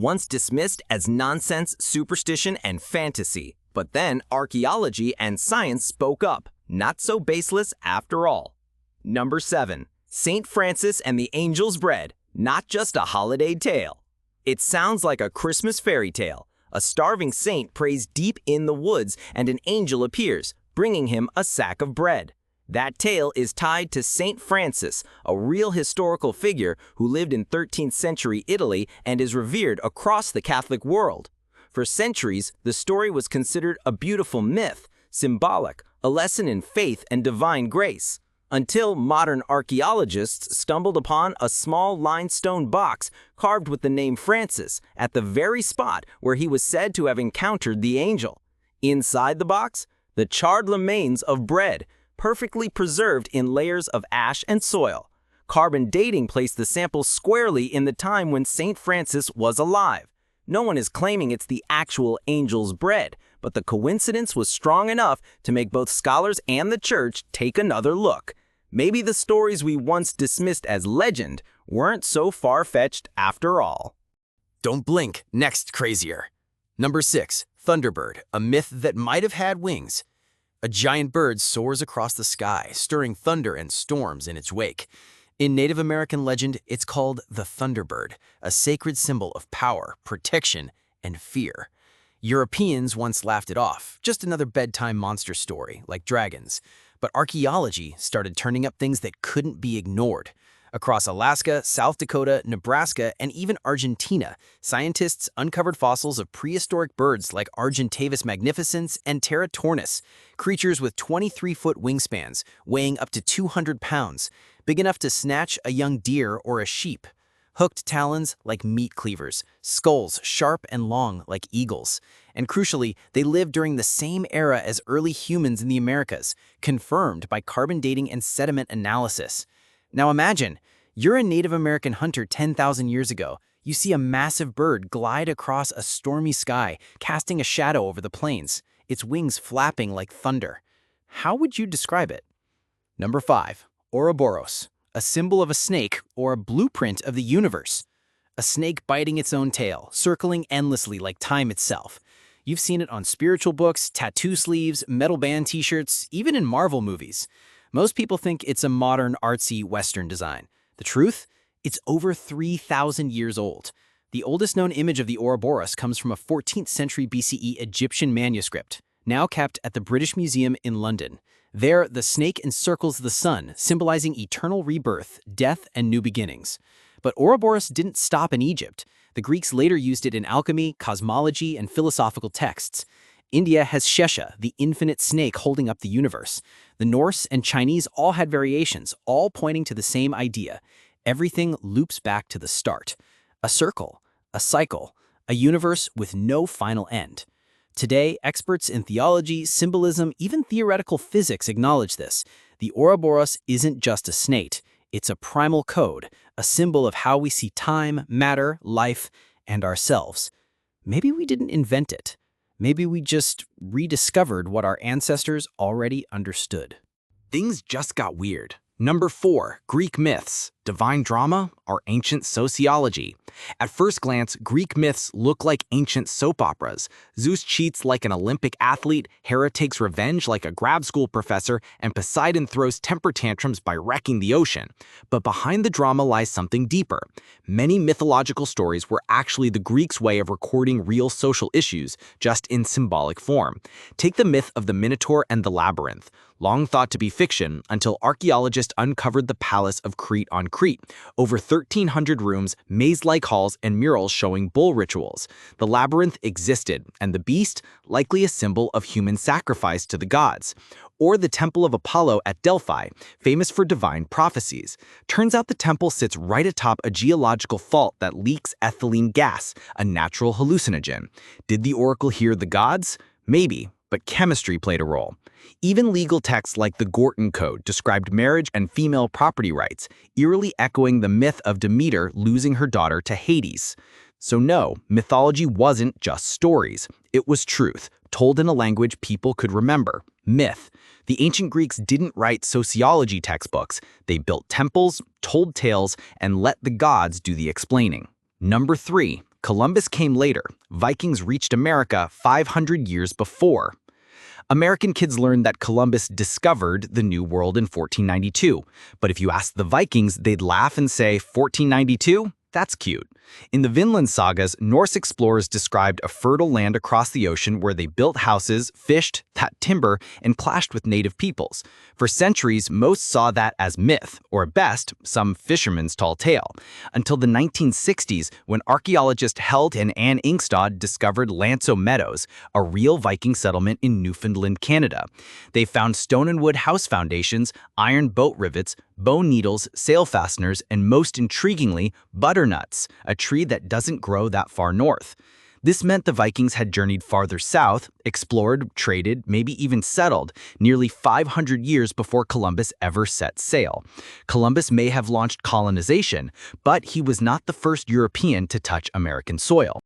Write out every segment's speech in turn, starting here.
once dismissed as nonsense, superstition, and fantasy. But then archaeology and science spoke up. Not so baseless after all. Number 7. St. Francis and the Angel's Bread, not just a holiday tale. It sounds like a Christmas fairy tale. A starving saint prays deep in the woods and an angel appears, bringing him a sack of bread. That tale is tied to St. Francis, a real historical figure who lived in 13th century Italy and is revered across the Catholic world. For centuries, the story was considered a beautiful myth, symbolic, a lesson in faith and divine grace, until modern archaeologists stumbled upon a small limestone box carved with the name Francis at the very spot where he was said to have encountered the angel. Inside the box, the charred remains of bread, perfectly preserved in layers of ash and soil. Carbon dating placed the sample squarely in the time when St. Francis was alive. No one is claiming it's the actual angel's bread, but the coincidence was strong enough to make both scholars and the church take another look. Maybe the stories we once dismissed as legend weren't so far-fetched after all. Don't blink, next crazier. Number 6. Thunderbird, a myth that might have had wings. A giant bird soars across the sky, stirring thunder and storms in its wake. In Native American legend, it's called the Thunderbird, a sacred symbol of power, protection, and fear. Europeans once laughed it off, just another bedtime monster story, like dragons. But archaeology started turning up things that couldn't be ignored. Across Alaska, South Dakota, Nebraska, and even Argentina, scientists uncovered fossils of prehistoric birds like Argentavis magnificens and Teratornis, creatures with 23-foot wingspans, weighing up to 200 pounds, big enough to snatch a young deer or a sheep. Hooked talons like meat cleavers, skulls sharp and long like eagles. And crucially, they lived during the same era as early humans in the Americas, confirmed by carbon dating and sediment analysis. Now imagine, you're a Native American hunter 10,000 years ago. You see a massive bird glide across a stormy sky, casting a shadow over the plains, its wings flapping like thunder. How would you describe it? Number 5. Ouroboros, a symbol of a snake or a blueprint of the universe. A snake biting its own tail, circling endlessly like time itself. You've seen it on spiritual books, tattoo sleeves, metal band t-shirts, even in Marvel movies. Most people think it's a modern, artsy Western design. The truth? It's over 3,000 years old. The oldest known image of the Ouroboros comes from a 14th century BCE Egyptian manuscript, now kept at the British Museum in London. There, the snake encircles the sun, symbolizing eternal rebirth, death, and new beginnings. But Ouroboros didn't stop in Egypt. The Greeks later used it in alchemy, cosmology, and philosophical texts. India has Shesha, the infinite snake holding up the universe. The Norse and Chinese all had variations, all pointing to the same idea. Everything loops back to the start. A circle, a cycle, a universe with no final end. Today, experts in theology, symbolism, even theoretical physics acknowledge this. The Ouroboros isn't just a snake. It's a primal code, a symbol of how we see time, matter, life, and ourselves. Maybe we didn't invent it. Maybe we just rediscovered what our ancestors already understood. Things just got weird. Number 4. Greek myths, divine drama, or ancient sociology. At first glance, Greek myths look like ancient soap operas. Zeus cheats like an Olympic athlete, Hera takes revenge like a grad school professor, and Poseidon throws temper tantrums by wrecking the ocean. But behind the drama lies something deeper. Many mythological stories were actually the Greeks' way of recording real social issues, just in symbolic form. Take the myth of the Minotaur and the Labyrinth. Long thought to be fiction until archaeologists uncovered the palace of Crete on Crete. Over 1,300 rooms, maze-like halls, and murals showing bull rituals. The labyrinth existed, and the beast, likely a symbol of human sacrifice to the gods. Or the Temple of Apollo at Delphi, famous for divine prophecies. Turns out the temple sits right atop a geological fault that leaks ethylene gas, a natural hallucinogen. Did the oracle hear the gods? Maybe, but chemistry played a role. Even legal texts like the Gorton Code described marriage and female property rights, eerily echoing the myth of Demeter losing her daughter to Hades. So no, mythology wasn't just stories. It was truth, told in a language people could remember. Myth. The ancient Greeks didn't write sociology textbooks. They built temples, told tales, and let the gods do the explaining. Number 3. Columbus came later. Vikings reached America 500 years before. American kids learned that Columbus discovered the New World in 1492. But if you asked the Vikings, they'd laugh and say, 1492? That's cute. In the Vinland sagas, Norse explorers described a fertile land across the ocean where they built houses, fished, cut timber, and clashed with native peoples. For centuries, most saw that as myth, or at best, some fisherman's tall tale. Until the 1960s, when archaeologist Held and Ann Ingstad discovered Lanso Meadows, a real Viking settlement in Newfoundland, Canada. They found stone and wood house foundations, iron boat rivets, bone needles, sail fasteners, and most intriguingly, butternuts, a tree that doesn't grow that far north. This meant the Vikings had journeyed farther south, explored, traded, maybe even settled, nearly 500 years before Columbus ever set sail. Columbus may have launched colonization, but he was not the first European to touch American soil.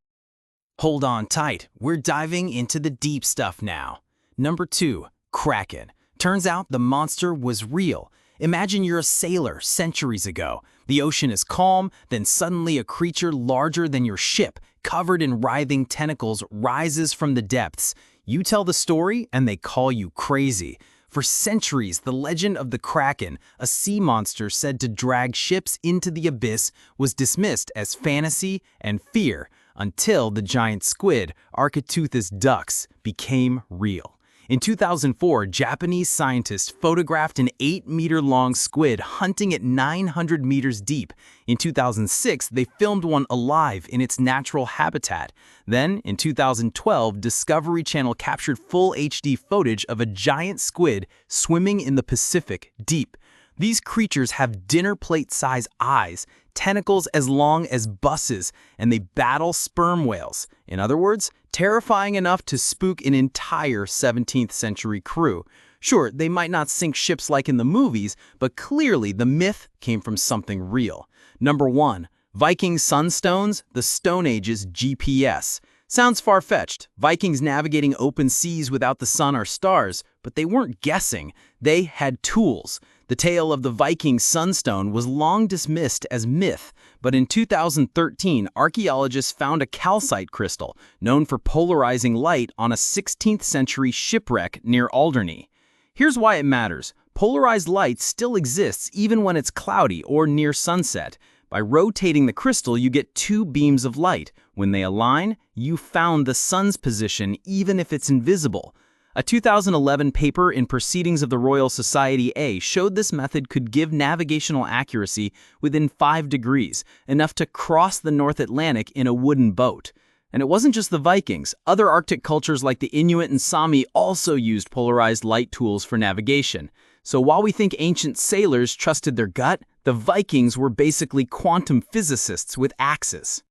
Hold on tight, we're diving into the deep stuff now. Number 2, Kraken. Turns out the monster was real. Imagine you're a sailor centuries ago. The ocean is calm, then suddenly a creature larger than your ship, covered in writhing tentacles, rises from the depths. You tell the story, and they call you crazy. For centuries, the legend of the Kraken, a sea monster said to drag ships into the abyss, was dismissed as fantasy and fear, until the giant squid, Archaeoteuthis ducks, became real. In 2004, Japanese scientists photographed an 8-meter-long squid hunting at 900 meters deep. In 2006, they filmed one alive in its natural habitat. Then, in 2012, Discovery Channel captured full HD footage of a giant squid swimming in the Pacific deep. These creatures have dinner plate-sized eyes, tentacles as long as buses, and they battle sperm whales. In other words, terrifying enough to spook an entire 17th century crew. Sure, they might not sink ships like in the movies, but clearly the myth came from something real. Number 1. Viking sunstones, the Stone Age's GPS. Sounds far-fetched, Vikings navigating open seas without the sun or stars, but they weren't guessing. They had tools. The tale of the Viking sunstone was long dismissed as myth, but in 2013, archaeologists found a calcite crystal known for polarizing light on a 16th century shipwreck near Alderney. Here's why it matters. Polarized light still exists even when it's cloudy or near sunset. By rotating the crystal, you get 2 beams of light. When they align, you found the sun's position even if it's invisible. A 2011 paper in Proceedings of the Royal Society A showed this method could give navigational accuracy within 5 degrees, enough to cross the North Atlantic in a wooden boat. And it wasn't just the Vikings. Other Arctic cultures like the Inuit and Sami also used polarized light tools for navigation. So while we think ancient sailors trusted their gut, the Vikings were basically quantum physicists with axes.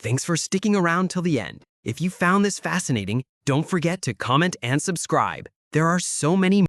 Thanks for sticking around till the end. If you found this fascinating, don't forget to comment and subscribe. There are so many